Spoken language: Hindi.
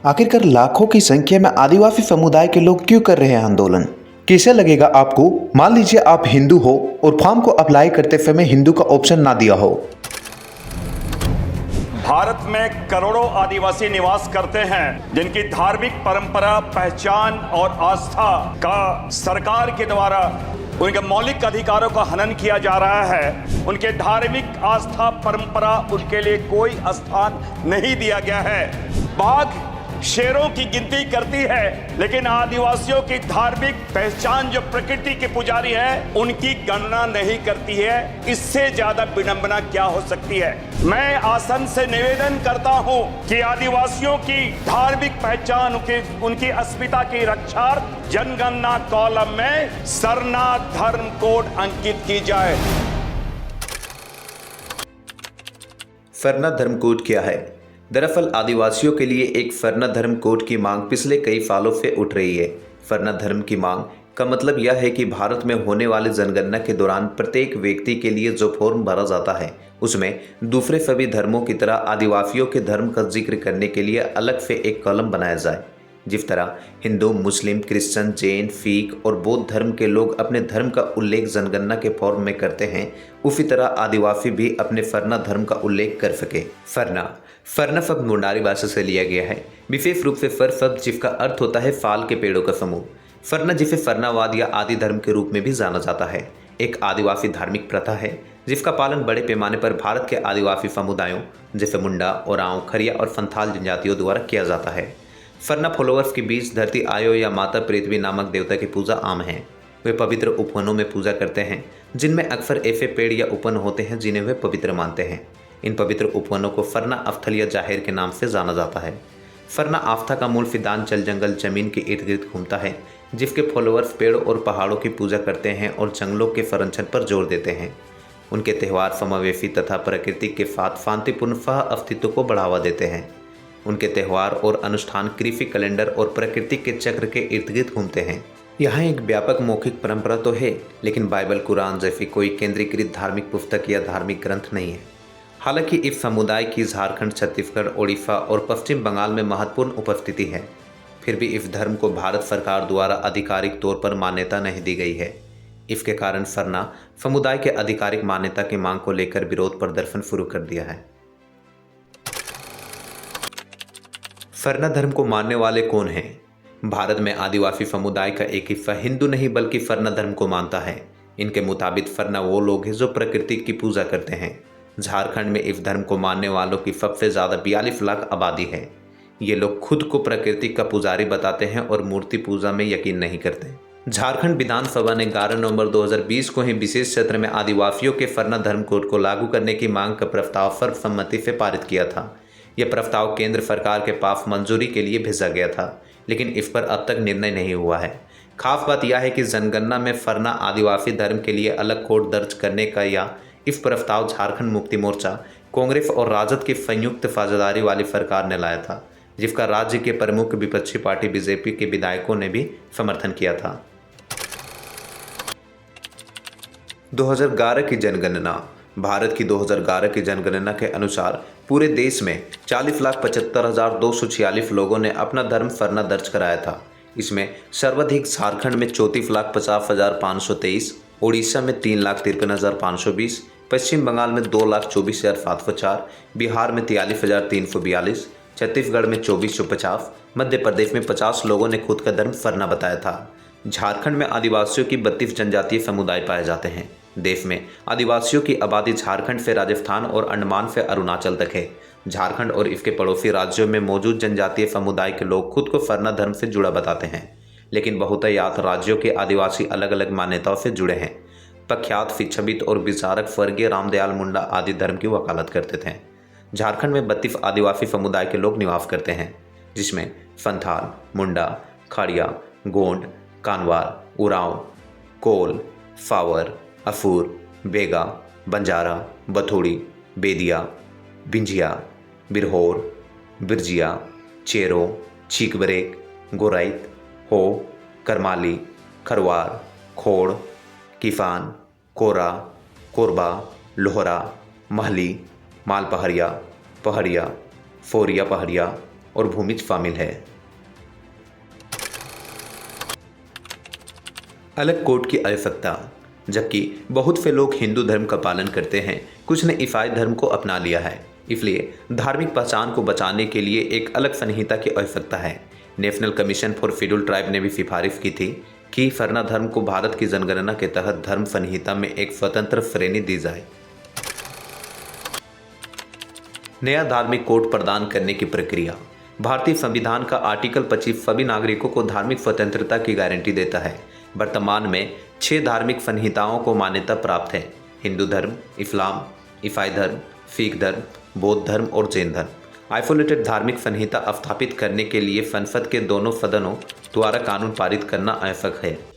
आखिरकार लाखों की संख्या में आदिवासी समुदाय के लोग क्यों कर रहे हैं आंदोलन? कैसे लगेगा आपको? मान लीजिए आप हिंदू हो और फॉर्म को अप्लाई करते समय हिंदू का ऑप्शन ना दिया हो। भारत में करोड़ों आदिवासी निवास करते हैं जिनकी धार्मिक परंपरा, पहचान और आस्था का सरकार के द्वारा उनके मौलिक अधिकारों का हनन किया जा रहा है। उनके धार्मिक आस्था परंपरा उनके लिए कोई स्थान नहीं दिया गया है। बाघ शेरों की गिनती करती है, लेकिन आदिवासियों की धार्मिक पहचान जो प्रकृति के पुजारी है उनकी गणना नहीं करती है। इससे ज्यादा विडंबना क्या हो सकती है? मैं आसन से निवेदन करता हूं कि आदिवासियों की धार्मिक पहचान, उनकी अस्मिता की रक्षार्थ जनगणना कॉलम में सरना धर्म कोड अंकित की जाए। सरना धर्म कोड क्या है? दरअसल आदिवासियों के लिए एक सरना धर्म कोड की मांग पिछले कई सालों से उठ रही है। सरना धर्म की मांग का मतलब यह है कि भारत में होने वाली जनगणना के दौरान प्रत्येक व्यक्ति के लिए जो फॉर्म भरा जाता है उसमें दूसरे सभी धर्मों की तरह आदिवासियों के धर्म का जिक्र करने के लिए अलग से एक कॉलम बनाया जाए। जिस तरह हिंदू, मुस्लिम, क्रिश्चियन, जैन, सिख और बौद्ध धर्म के लोग अपने धर्म का उल्लेख जनगणना के फॉर्म में करते हैं, उसी तरह आदिवासी भी अपने सरना धर्म का उल्लेख कर सके। सरना शब्द मुंडारी भाषा से लिया गया है, विशेष रूप से सर शब्द जिसका अर्थ होता है साल के पेड़ों का समूह। सरना जिसे सरनावाद या आदि धर्म के रूप में भी जाना जाता है, एक आदिवासी धार्मिक प्रथा है जिसका पालन बड़े पैमाने पर भारत के आदिवासी समुदायों जैसे मुंडा, ओरांव, खरिया और संथाल जनजातियों द्वारा किया जाता है। सरना फॉलोअर्स के बीच धरती आयो या माता पृथ्वी नामक देवता की पूजा आम है। वे पवित्र उपवनों में पूजा करते हैं जिनमें अक्सर ऐसे पेड़ या उपवन होते हैं जिन्हें वे पवित्र मानते हैं। इन पवित्र उपवनों को सरना अस्थल या जाहिर के नाम से जाना जाता है। सरना आस्था का मूल सिद्धांत जल जंगल जमीन के इर्द गिर्द घूमता है, जिसके फॉलोअर्स पेड़ों और पहाड़ों की पूजा करते हैं और जंगलों के संरक्षण पर जोर देते हैं। उनके त्यौहार समावेशी तथा प्रकृति के साथ शांतिपूर्ण सह अस्तित्व को बढ़ावा देते हैं। उनके त्यौहार और अनुष्ठान कृषि कैलेंडर और प्रकृति के चक्र के इर्द गिर्द घूमते हैं। यहाँ एक व्यापक मौखिक परंपरा तो है, लेकिन बाइबल, कुरान जैसी कोई केंद्रीकृत धार्मिक पुस्तक या धार्मिक ग्रंथ नहीं है। हालांकि इस समुदाय की झारखंड, छत्तीसगढ़, ओडिशा और पश्चिम बंगाल में महत्वपूर्ण उपस्थिति है, फिर भी इस धर्म को भारत सरकार द्वारा आधिकारिक तौर पर मान्यता नहीं दी गई है। इसके कारण सरना समुदाय के आधिकारिक मान्यता की मांग को लेकर विरोध प्रदर्शन शुरू कर दिया है। सरना धर्म को मानने वाले कौन हैं? भारत में आदिवासी समुदाय का एक हिस्सा हिंदू नहीं बल्कि सरना धर्म को मानता है। इनके मुताबिक सरना वो लोग हैं जो प्रकृति की पूजा करते हैं। झारखंड में इस धर्म को मानने वालों की सबसे ज़्यादा 42 लाख आबादी है। ये लोग खुद को प्रकृति का पुजारी बताते हैं और मूर्ति पूजा में यकीन नहीं करते। झारखंड विधानसभा ने 11 नवंबर 2020 को ही विशेष सत्र में आदिवासियों के सरना धर्म कोड को लागू करने की मांग का प्रस्ताव सर्वसम्मति से पारित किया था। यह प्रस्ताव केंद्र सरकार के पास मंजूरी के लिए भेजा गया था, लेकिन इस पर अब तक निर्णय नहीं हुआ है। खास बात यह है कि जनगणना में सरना आदिवासी धर्म के लिए अलग कोड दर्ज करने का या इस प्रस्ताव झारखंड मुक्ति मोर्चा, कांग्रेस और राजद की संयुक्त साझेदारी वाली सरकार ने लाया था, जिसका राज्य के प्रमुख विपक्षी पार्टी बीजेपी के विधायकों ने भी समर्थन किया था। 2011 की जनगणना। भारत की 2011 की जनगणना के अनुसार पूरे देश में 40,75,246 लोगों ने अपना धर्म सरना दर्ज कराया था। इसमें सर्वाधिक झारखंड में 34,50,523, उड़ीसा में 3,53,520, पश्चिम बंगाल में 2,24,704, बिहार में 43,342, छत्तीसगढ़ में 2,450, मध्य प्रदेश में 50 लोगों ने खुद का धर्म सरना बताया था। झारखंड में आदिवासियों की 32 जनजातीय समुदाय पाए जाते हैं। देश में आदिवासियों की आबादी झारखंड से राजस्थान और अंडमान से अरुणाचल तक है। झारखंड और इसके पड़ोसी राज्यों में मौजूद जनजातीय समुदाय के लोग खुद को सरना धर्म से जुड़ा बताते हैं, लेकिन बहुतायत राज्यों के आदिवासी अलग अलग मान्यताओं से जुड़े हैं। प्रख्यात शिक्षाविद और विचारक स्वर्गीय रामदयाल मुंडा आदि धर्म की वकालत करते थे। झारखंड में 32 आदिवासी समुदाय के लोग निवास करते हैं, जिसमें संथाल, मुंडा, खाड़िया, गोंड, कानवार, उरांव, कोल, फावर, अफूर, बेगा, बंजारा, बथुड़ी, बेदिया, बिंजिया, बिरहोर, बिरजिया, चेरो, चीकबरेक, गोराइत, हो, करमाली, खरवार, खोड़, किफान, कोरा, कोरबा, लोहरा, महली, मालपहरिया, पहड़िया, फोरिया पहड़िया और भूमिज शामिल है। अलग कोड की आवश्यकता। जबकि बहुत से लोग हिंदू धर्म का पालन करते हैं, कुछ ने ईसाई धर्म को अपना लिया है। इसलिए धार्मिक पहचान को बचाने के लिए एक अलग संहिता की आवश्यकता है। National commission for scheduled tribe ने भी सिफारिश की थी कि फरना धर्म को भारत की जनगणना के तहत धर्म संहिता में एक स्वतंत्र श्रेणी दी जाए। नया धार्मिक कोड प्रदान करने की प्रक्रिया। भारतीय संविधान का आर्टिकल 25 सभी नागरिकों को धार्मिक स्वतंत्रता की गारंटी देता है। वर्तमान में 6 धार्मिक संहिताओं को मान्यता प्राप्त है: हिंदू धर्म, इस्लाम, ईसाई धर्म, सिख धर्म, बौद्ध धर्म और जैन धर्म। आइसोलेटेड धार्मिक संहिता स्थापित करने के लिए संसद के दोनों सदनों द्वारा कानून पारित करना आवश्यक है।